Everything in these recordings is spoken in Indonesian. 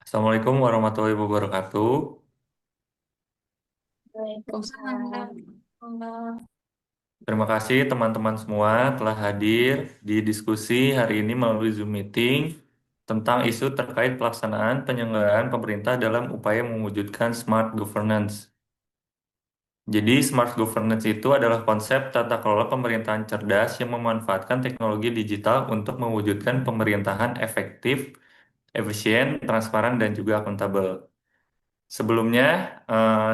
Assalamualaikum warahmatullahi wabarakatuh. Waalaikumsalam. Terima kasih teman-teman semua telah hadir di diskusi hari ini melalui Zoom meeting tentang isu terkait pelaksanaan penyelenggaraan pemerintah dalam upaya mewujudkan smart governance. Jadi, smart governance itu adalah konsep tata kelola pemerintahan cerdas yang memanfaatkan teknologi digital untuk mewujudkan pemerintahan efektif, efisien, transparan, dan juga akuntabel. Sebelumnya,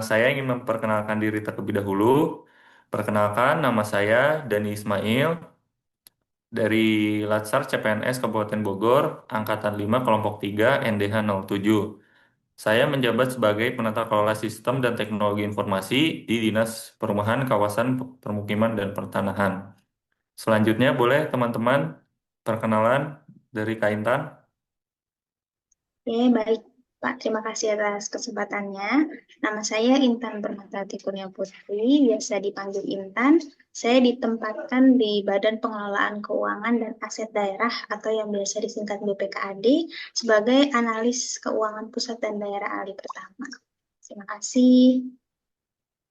saya ingin memperkenalkan diri terlebih dahulu. Perkenalkan, nama saya Dani Ismail dari Latsar CPNS Kabupaten Bogor, Angkatan 5 Kelompok 3 NDH 07. Saya menjabat sebagai penata kelola sistem dan teknologi informasi di Dinas Perumahan Kawasan Permukiman dan Pertanahan. Selanjutnya, boleh teman-teman perkenalan dari Kak Intan. Oke, baik Pak. Terima kasih atas kesempatannya. Nama saya Intan Permatasari Kurnia Putri, biasa dipanggil Intan. Saya ditempatkan di Badan Pengelolaan Keuangan dan Aset Daerah atau yang biasa disingkat BPKAD sebagai analis keuangan pusat dan daerah ahli pertama. Terima kasih.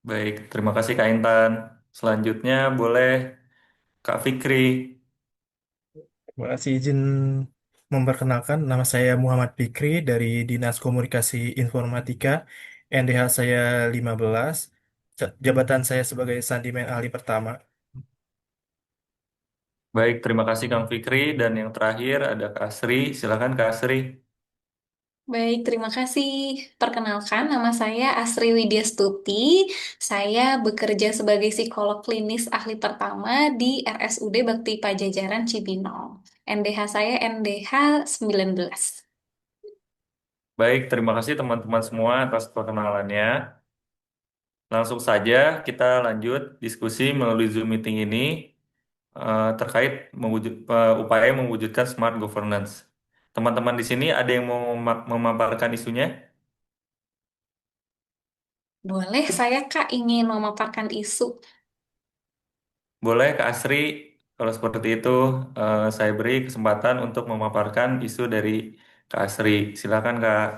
Baik, terima kasih Kak Intan. Selanjutnya, boleh Kak Fikri. Terima kasih izin memperkenalkan, nama saya Muhammad Fikri dari Dinas Komunikasi Informatika, NDH saya 15, jabatan saya sebagai Sandimen Ahli Pertama. Baik, terima kasih Kang Fikri. Dan yang terakhir ada Kak Asri. Silakan Kak Asri. Baik, terima kasih. Perkenalkan, nama saya Asri Widyastuti. Saya bekerja sebagai psikolog klinis ahli pertama di RSUD Bakti Pajajaran Cibinong. NDH saya NDH 19. Baik, terima kasih teman-teman semua atas perkenalannya. Langsung saja kita lanjut diskusi melalui Zoom meeting ini terkait upaya mewujudkan smart governance. Teman-teman di sini ada yang mau memaparkan isunya? Boleh, saya Kak ingin memaparkan isu. Boleh Kak Asri. Kalau seperti itu, saya beri kesempatan untuk memaparkan isu dari Kak Asri. Silakan Kak.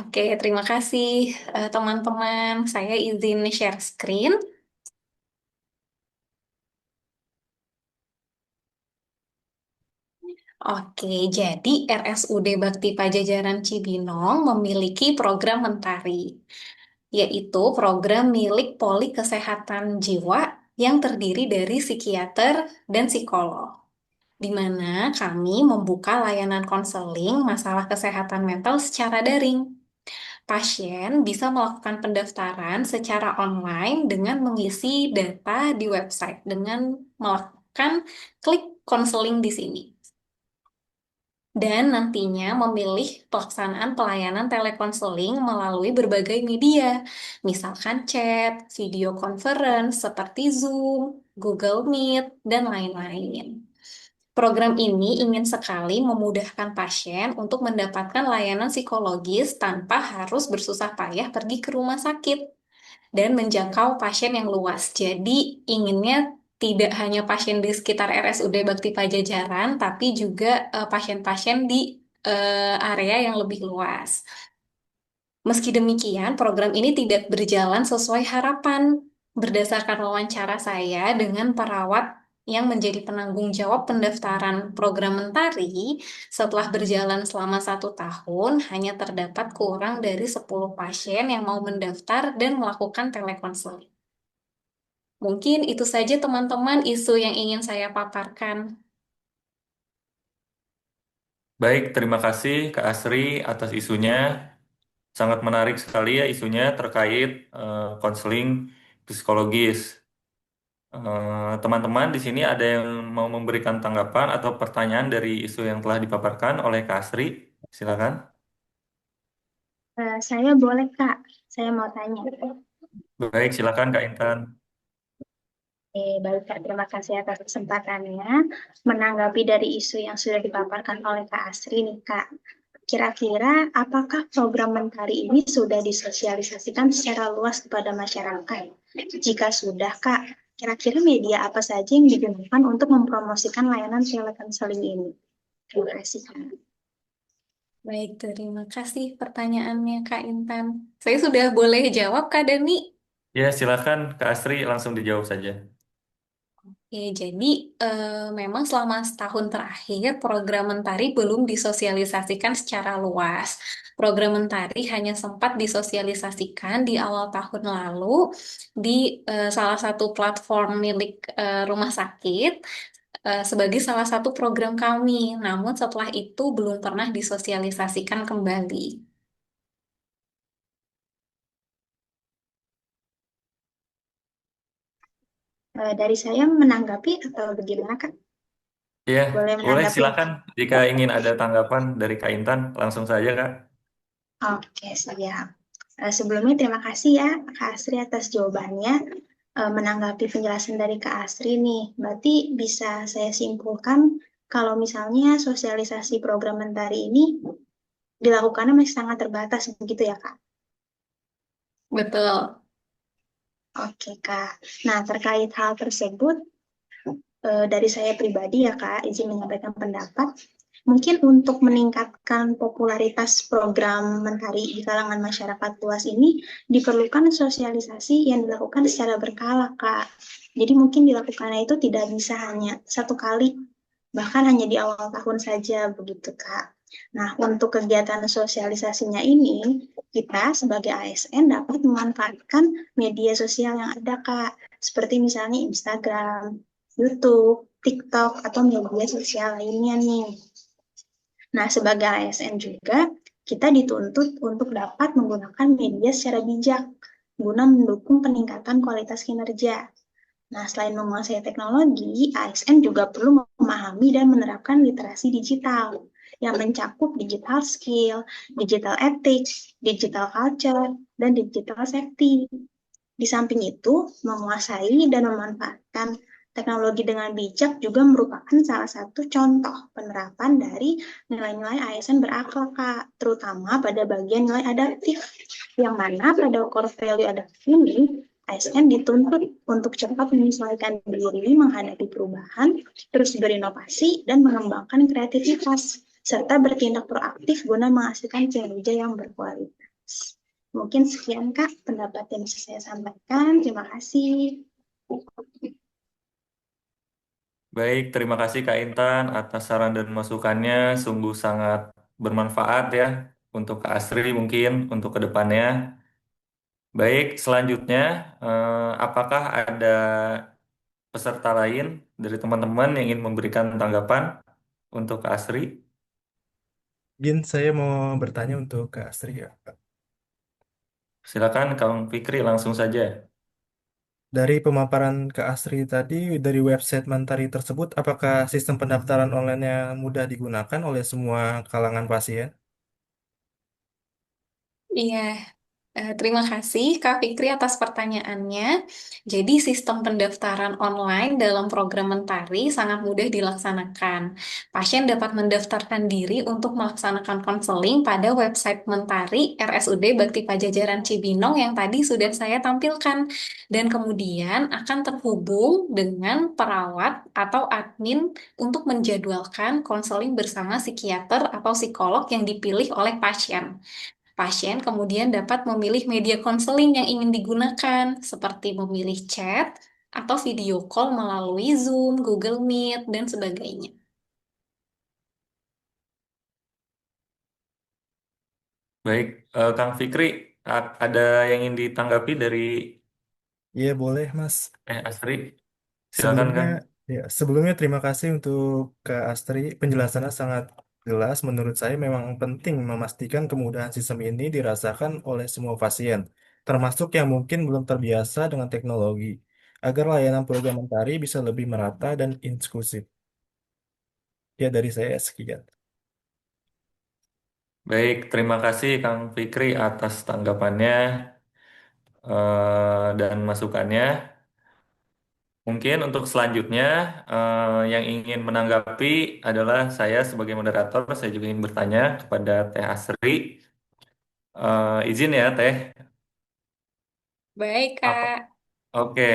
Oke, terima kasih teman-teman. Saya izin share screen. Oke, jadi RSUD Bakti Pajajaran Cibinong memiliki program Mentari, yaitu program milik Poli Kesehatan Jiwa yang terdiri dari psikiater dan psikolog, di mana kami membuka layanan konseling masalah kesehatan mental secara daring. Pasien bisa melakukan pendaftaran secara online dengan mengisi data di website dengan melakukan klik konseling di sini dan nantinya memilih pelaksanaan pelayanan telekonseling melalui berbagai media, misalkan chat, video conference seperti Zoom, Google Meet, dan lain-lain. Program ini ingin sekali memudahkan pasien untuk mendapatkan layanan psikologis tanpa harus bersusah payah pergi ke rumah sakit dan menjangkau pasien yang luas. Jadi inginnya tidak hanya pasien di sekitar RSUD Bakti Pajajaran, tapi juga pasien-pasien di area yang lebih luas. Meski demikian, program ini tidak berjalan sesuai harapan. Berdasarkan wawancara saya dengan perawat yang menjadi penanggung jawab pendaftaran program Mentari, setelah berjalan selama 1 tahun, hanya terdapat kurang dari 10 pasien yang mau mendaftar dan melakukan telekonseling. Mungkin itu saja teman-teman isu yang ingin saya paparkan. Baik, terima kasih Kak Asri atas isunya. Sangat menarik sekali ya isunya terkait konseling psikologis. Teman-teman di sini ada yang mau memberikan tanggapan atau pertanyaan dari isu yang telah dipaparkan oleh Kak Asri? Silakan. Saya boleh Kak, saya mau tanya. Baik, silakan Kak Intan. Baik Kak, terima kasih atas kesempatannya. Menanggapi dari isu yang sudah dipaparkan oleh Kak Asri nih Kak, kira-kira apakah program Mentari ini sudah disosialisasikan secara luas kepada masyarakat? Jika sudah Kak, kira-kira media apa saja yang digunakan untuk mempromosikan layanan telekonseling ini? Terima kasih Kak. Baik, terima kasih pertanyaannya Kak Intan. Saya sudah boleh jawab Kak Dani? Ya, silakan Kak Asri langsung dijawab saja. Oke, jadi memang selama setahun terakhir program Mentari belum disosialisasikan secara luas. Program Mentari hanya sempat disosialisasikan di awal tahun lalu di salah satu platform milik rumah sakit sebagai salah satu program kami. Namun setelah itu belum pernah disosialisasikan kembali. Dari saya menanggapi atau bagaimana, Kak? Ya, Boleh boleh menanggapi ya, silakan Kak? jika ingin ada tanggapan dari Kak Intan, langsung saja Kak. Oke, siap. Sebelumnya terima kasih ya Kak Asri atas jawabannya. Menanggapi penjelasan dari Kak Asri nih, berarti bisa saya simpulkan kalau misalnya sosialisasi program Mentari ini dilakukannya masih sangat terbatas begitu ya Kak? Betul. Oke Kak. Nah terkait hal tersebut, dari saya pribadi ya Kak, izin menyampaikan pendapat. Mungkin untuk meningkatkan popularitas program Mentari di kalangan masyarakat luas ini diperlukan sosialisasi yang dilakukan secara berkala, Kak. Jadi mungkin dilakukannya itu tidak bisa hanya satu kali, bahkan hanya di awal tahun saja, begitu, Kak. Nah, untuk kegiatan sosialisasinya ini, kita sebagai ASN dapat memanfaatkan media sosial yang ada, Kak. Seperti misalnya Instagram, YouTube, TikTok, atau media sosial lainnya nih. Nah, sebagai ASN juga, kita dituntut untuk dapat menggunakan media secara bijak guna mendukung peningkatan kualitas kinerja. Nah, selain menguasai teknologi, ASN juga perlu memahami dan menerapkan literasi digital yang mencakup digital skill, digital ethics, digital culture, dan digital safety. Di samping itu, menguasai dan memanfaatkan teknologi dengan bijak juga merupakan salah satu contoh penerapan dari nilai-nilai ASN berakhlak, Kak, terutama pada bagian nilai adaptif, yang mana pada core value adaptif ini, ASN dituntut untuk cepat menyesuaikan diri menghadapi perubahan, terus berinovasi, dan mengembangkan kreativitas, serta bertindak proaktif guna menghasilkan kinerja yang berkualitas. Mungkin sekian Kak pendapat yang bisa saya sampaikan. Terima kasih. Baik, terima kasih Kak Intan atas saran dan masukannya. Sungguh sangat bermanfaat ya untuk Kak Asri mungkin untuk kedepannya. Baik, selanjutnya, apakah ada peserta lain dari teman-teman yang ingin memberikan tanggapan untuk Kak Asri? Izin saya mau bertanya untuk Kak Astri ya. Silakan Kang Fikri langsung saja. Dari pemaparan Kak Astri tadi, dari website Mantari tersebut, apakah sistem pendaftaran online-nya mudah digunakan oleh semua kalangan pasien? Iya, terima kasih Kak Fikri atas pertanyaannya. Jadi sistem pendaftaran online dalam program Mentari sangat mudah dilaksanakan. Pasien dapat mendaftarkan diri untuk melaksanakan konseling pada website Mentari RSUD Bakti Pajajaran Cibinong yang tadi sudah saya tampilkan. Dan kemudian akan terhubung dengan perawat atau admin untuk menjadwalkan konseling bersama psikiater atau psikolog yang dipilih oleh pasien. Pasien kemudian dapat memilih media konseling yang ingin digunakan, seperti memilih chat atau video call melalui Zoom, Google Meet, dan sebagainya. Baik, Kang Fikri, ada yang ingin ditanggapi dari Iya boleh Mas. Asri? Silakan Sebelumnya, Kang. sebelumnya terima kasih untuk Kak Astri. Penjelasannya sangat jelas. Menurut saya memang penting memastikan kemudahan sistem ini dirasakan oleh semua pasien, termasuk yang mungkin belum terbiasa dengan teknologi, agar layanan program Mentari bisa lebih merata dan inklusif. Ya dari saya sekian. Baik, terima kasih Kang Fikri atas tanggapannya dan masukannya. Mungkin untuk selanjutnya yang ingin menanggapi adalah saya sebagai moderator. Saya juga ingin bertanya kepada Teh Asri. Izin ya Teh. Baik, Apa? Kak. Oke.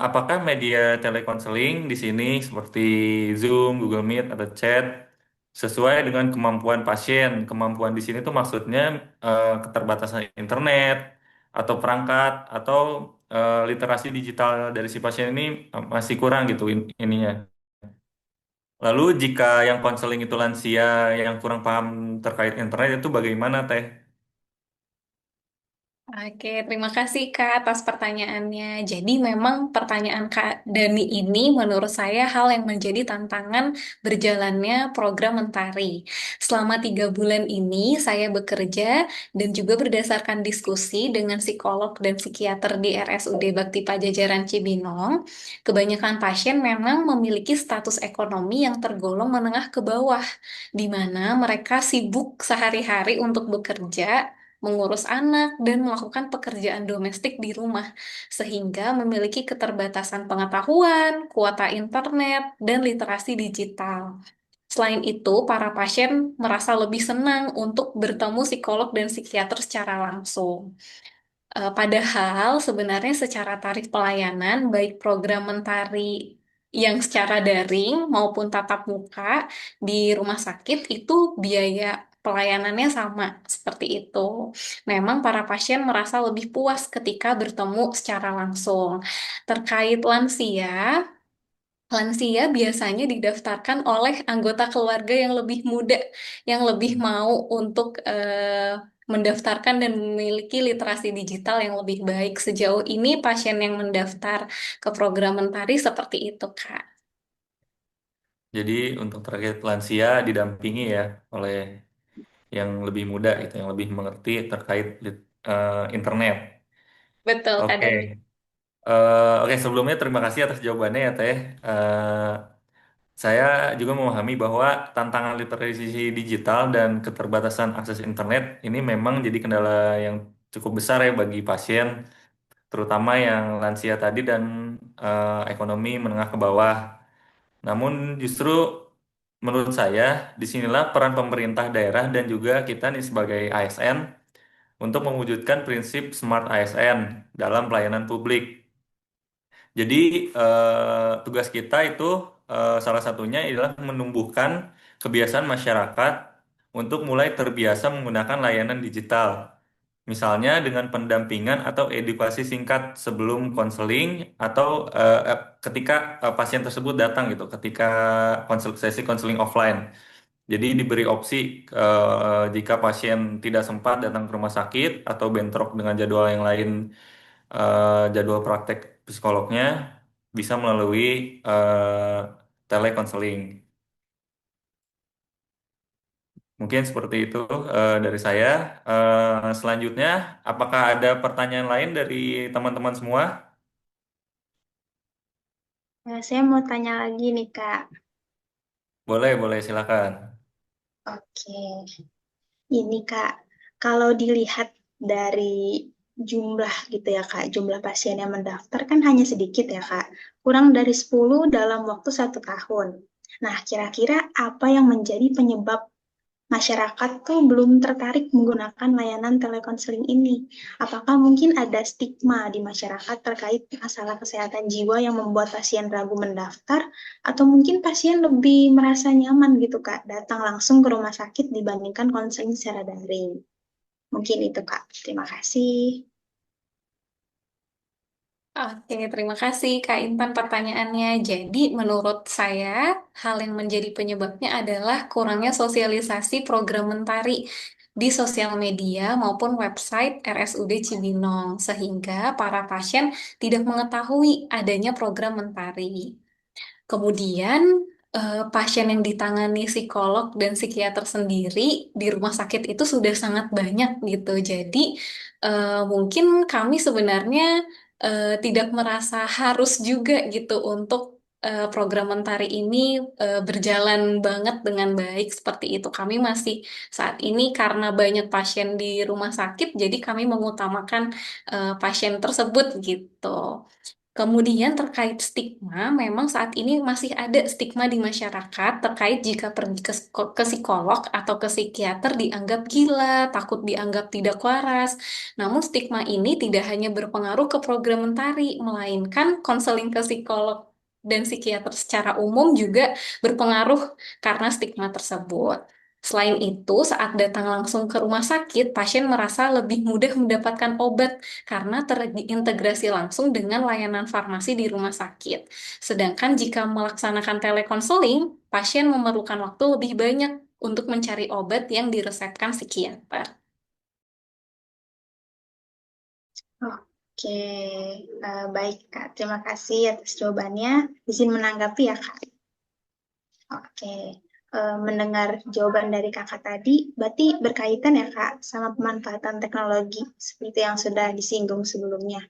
Apakah media telekonseling di sini seperti Zoom, Google Meet, atau chat sesuai dengan kemampuan pasien. Kemampuan di sini tuh maksudnya keterbatasan internet atau perangkat atau literasi digital dari si pasien ini masih kurang gitu ininya. Lalu jika yang konseling itu lansia yang kurang paham terkait internet itu bagaimana Teh? Oke, terima kasih Kak atas pertanyaannya. Jadi memang pertanyaan Kak Dani ini menurut saya hal yang menjadi tantangan berjalannya program Mentari. Selama 3 bulan ini saya bekerja dan juga berdasarkan diskusi dengan psikolog dan psikiater di RSUD Bakti Pajajaran Cibinong, kebanyakan pasien memang memiliki status ekonomi yang tergolong menengah ke bawah, di mana mereka sibuk sehari-hari untuk bekerja, mengurus anak, dan melakukan pekerjaan domestik di rumah, sehingga memiliki keterbatasan pengetahuan, kuota internet, dan literasi digital. Selain itu, para pasien merasa lebih senang untuk bertemu psikolog dan psikiater secara langsung. Padahal sebenarnya secara tarif pelayanan, baik program Mentari yang secara daring maupun tatap muka di rumah sakit itu biaya pelayanannya sama seperti itu. Memang para pasien merasa lebih puas ketika bertemu secara langsung. Terkait lansia, lansia biasanya didaftarkan oleh anggota keluarga yang lebih muda, yang lebih mau untuk mendaftarkan dan memiliki literasi digital yang lebih baik. Sejauh ini pasien yang mendaftar ke program Mentari seperti itu, Kak. Jadi untuk terkait lansia didampingi ya oleh yang lebih muda itu yang lebih mengerti terkait internet. Betul, Kak Oke. Dani. Oke, sebelumnya terima kasih atas jawabannya ya Teh. Saya juga memahami bahwa tantangan literasi digital dan keterbatasan akses internet ini memang jadi kendala yang cukup besar ya bagi pasien, terutama yang lansia tadi dan ekonomi menengah ke bawah. Namun justru menurut saya disinilah peran pemerintah daerah dan juga kita nih sebagai ASN untuk mewujudkan prinsip Smart ASN dalam pelayanan publik. Jadi tugas kita itu salah satunya adalah menumbuhkan kebiasaan masyarakat untuk mulai terbiasa menggunakan layanan digital. Misalnya dengan pendampingan atau edukasi singkat sebelum konseling atau ketika pasien tersebut datang gitu, ketika sesi konseling offline. Jadi diberi opsi jika pasien tidak sempat datang ke rumah sakit atau bentrok dengan jadwal yang lain, jadwal praktek psikolognya bisa melalui telekonseling. Mungkin seperti itu dari saya. Selanjutnya, apakah ada pertanyaan lain dari teman-teman semua? Nah, saya mau tanya lagi nih, Kak. Boleh, boleh, silakan. Oke, ini Kak, kalau dilihat dari jumlah gitu ya Kak, jumlah pasien yang mendaftar kan hanya sedikit ya Kak, kurang dari 10 dalam waktu 1 tahun. Nah, kira-kira apa yang menjadi penyebab masyarakat tuh belum tertarik menggunakan layanan telekonseling ini? Apakah mungkin ada stigma di masyarakat terkait masalah kesehatan jiwa yang membuat pasien ragu mendaftar, atau mungkin pasien lebih merasa nyaman gitu Kak, datang langsung ke rumah sakit dibandingkan konseling secara daring? Mungkin itu Kak. Terima kasih. Oke, terima kasih Kak Intan pertanyaannya. Jadi, menurut saya, hal yang menjadi penyebabnya adalah kurangnya sosialisasi program Mentari di sosial media maupun website RSUD Cibinong, sehingga para pasien tidak mengetahui adanya program Mentari. Kemudian, pasien yang ditangani psikolog dan psikiater sendiri di rumah sakit itu sudah sangat banyak gitu. Jadi, mungkin kami sebenarnya tidak merasa harus juga gitu untuk program Mentari ini berjalan banget dengan baik seperti itu. Kami masih saat ini karena banyak pasien di rumah sakit, jadi kami mengutamakan pasien tersebut gitu. Kemudian terkait stigma, memang saat ini masih ada stigma di masyarakat terkait jika pergi ke psikolog atau ke psikiater dianggap gila, takut dianggap tidak waras. Namun stigma ini tidak hanya berpengaruh ke program Mentari, melainkan konseling ke psikolog dan psikiater secara umum juga berpengaruh karena stigma tersebut. Selain itu, saat datang langsung ke rumah sakit, pasien merasa lebih mudah mendapatkan obat karena terintegrasi langsung dengan layanan farmasi di rumah sakit. Sedangkan jika melaksanakan telekonseling, pasien memerlukan waktu lebih banyak untuk mencari obat yang diresepkan psikiater. Oke, baik Kak. Terima kasih atas jawabannya. Izin menanggapi ya Kak. Oke, mendengar jawaban dari Kakak tadi, berarti berkaitan ya Kak sama pemanfaatan teknologi seperti yang sudah disinggung sebelumnya.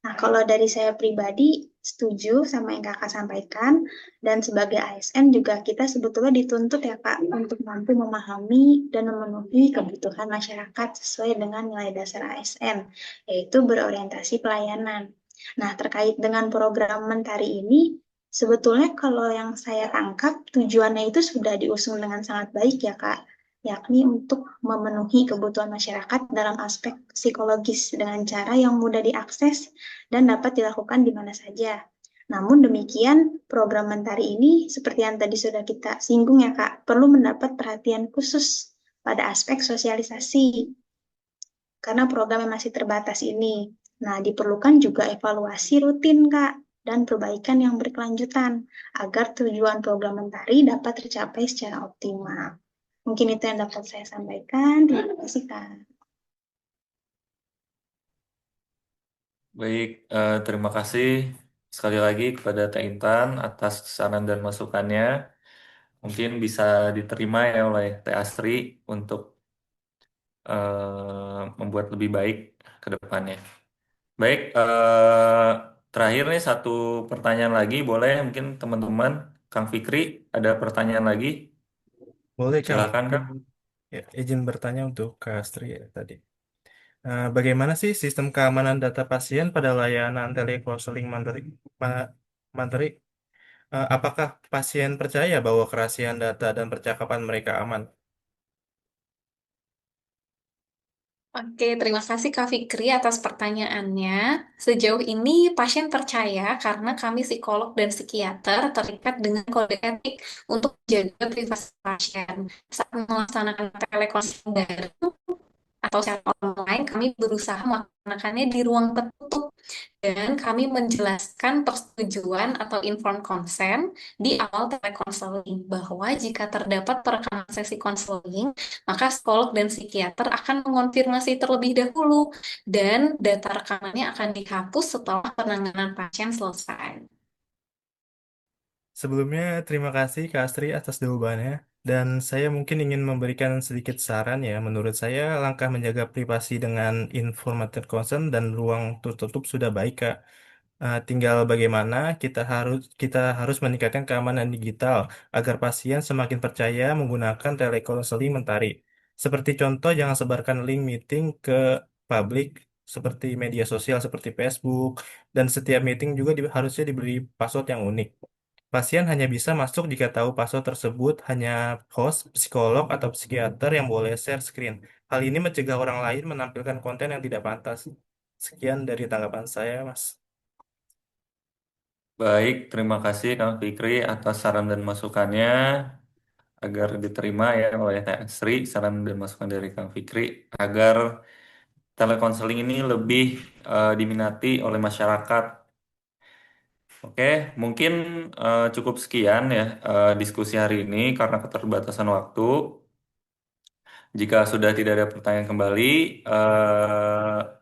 Nah, kalau dari saya pribadi, setuju sama yang Kakak sampaikan, dan sebagai ASN juga kita sebetulnya dituntut ya Kak, untuk mampu memahami dan memenuhi kebutuhan masyarakat sesuai dengan nilai dasar ASN, yaitu berorientasi pelayanan. Nah, terkait dengan program Mentari ini, sebetulnya kalau yang saya tangkap, tujuannya itu sudah diusung dengan sangat baik ya Kak, yakni untuk memenuhi kebutuhan masyarakat dalam aspek psikologis dengan cara yang mudah diakses dan dapat dilakukan di mana saja. Namun demikian, program Mentari ini seperti yang tadi sudah kita singgung ya Kak, perlu mendapat perhatian khusus pada aspek sosialisasi karena programnya masih terbatas ini. Nah, diperlukan juga evaluasi rutin Kak dan perbaikan yang berkelanjutan agar tujuan program Mentari dapat tercapai secara optimal. Mungkin itu yang dapat saya sampaikan. Terima kasih Kak. Baik, terima kasih sekali lagi kepada Teh Intan atas saran dan masukannya. Mungkin bisa diterima ya oleh Teh Asri untuk membuat lebih baik ke depannya. Baik, terakhir nih satu pertanyaan lagi, boleh mungkin teman-teman, Kang Fikri, ada pertanyaan lagi? Boleh, Kang. Silakan, Kang. Ya, izin bertanya untuk Kak Astri ya, tadi. Bagaimana sih sistem keamanan data pasien pada layanan telekonseling mandiri? Mandiri? Apakah pasien percaya bahwa kerahasiaan data dan percakapan mereka aman? Oke, terima kasih Kak Fikri atas pertanyaannya. Sejauh ini pasien percaya karena kami psikolog dan psikiater terikat dengan kode etik untuk menjaga privasi pasien. Saat melaksanakan telekonseling daring atau secara online, kami berusaha melaksanakannya di ruang tertutup dan kami menjelaskan persetujuan atau informed consent di awal telekonseling bahwa jika terdapat perekaman sesi konseling, maka psikolog dan psikiater akan mengonfirmasi terlebih dahulu dan data rekamannya akan dihapus setelah penanganan pasien selesai. Sebelumnya, terima kasih Kak Astri atas jawabannya. Dan saya mungkin ingin memberikan sedikit saran ya. Menurut saya, langkah menjaga privasi dengan information consent dan ruang tertutup sudah baik, Kak. Tinggal bagaimana kita harus meningkatkan keamanan digital agar pasien semakin percaya menggunakan telekonseling Mentari. Seperti contoh, jangan sebarkan link meeting ke publik seperti media sosial seperti Facebook, dan setiap meeting juga harusnya diberi password yang unik. Pasien hanya bisa masuk jika tahu password tersebut, hanya host, psikolog, atau psikiater yang boleh share screen. Hal ini mencegah orang lain menampilkan konten yang tidak pantas. Sekian dari tanggapan saya, Mas. Baik, terima kasih Kang Fikri atas saran dan masukannya agar diterima ya oleh Teh Asri, saran dan masukan dari Kang Fikri agar telekonseling ini lebih diminati oleh masyarakat. Oke, mungkin cukup sekian ya diskusi hari ini karena keterbatasan waktu. Jika sudah tidak ada pertanyaan kembali,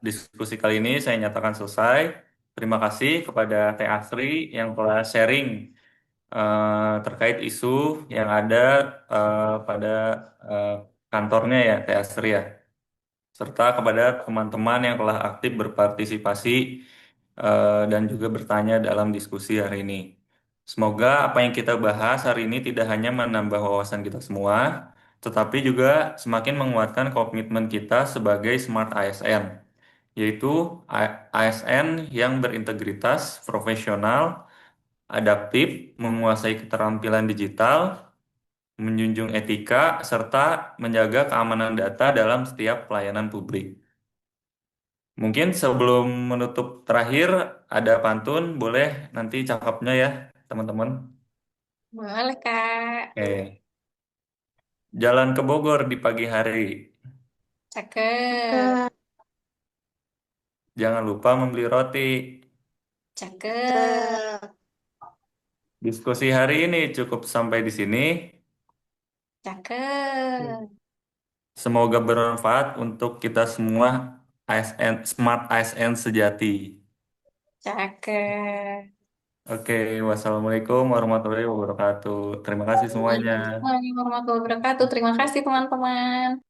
diskusi kali ini saya nyatakan selesai. Terima kasih kepada Teh Asri yang telah sharing terkait isu yang ada pada eh, kantornya ya, Teh Asri ya, serta kepada teman-teman yang telah aktif berpartisipasi dan juga bertanya dalam diskusi hari ini. Semoga apa yang kita bahas hari ini tidak hanya menambah wawasan kita semua, tetapi juga semakin menguatkan komitmen kita sebagai Smart ASN, yaitu ASN yang berintegritas, profesional, adaptif, menguasai keterampilan digital, menjunjung etika, serta menjaga keamanan data dalam setiap pelayanan publik. Mungkin sebelum menutup terakhir, ada pantun, boleh nanti cakapnya ya. teman-teman? Boleh, Kak. Oke. Jalan ke Bogor di pagi hari. Cakep. Cakep. Jangan lupa membeli roti. Cakep. Cakep. Diskusi hari ini cukup sampai di sini. Cakep. Semoga bermanfaat untuk kita semua ASN, Smart ASN sejati. Cakep. Oke, wassalamualaikum warahmatullahi wabarakatuh. Terima kasih semuanya. Waalaikumsalam warahmatullahi wabarakatuh. Terima kasih, teman-teman.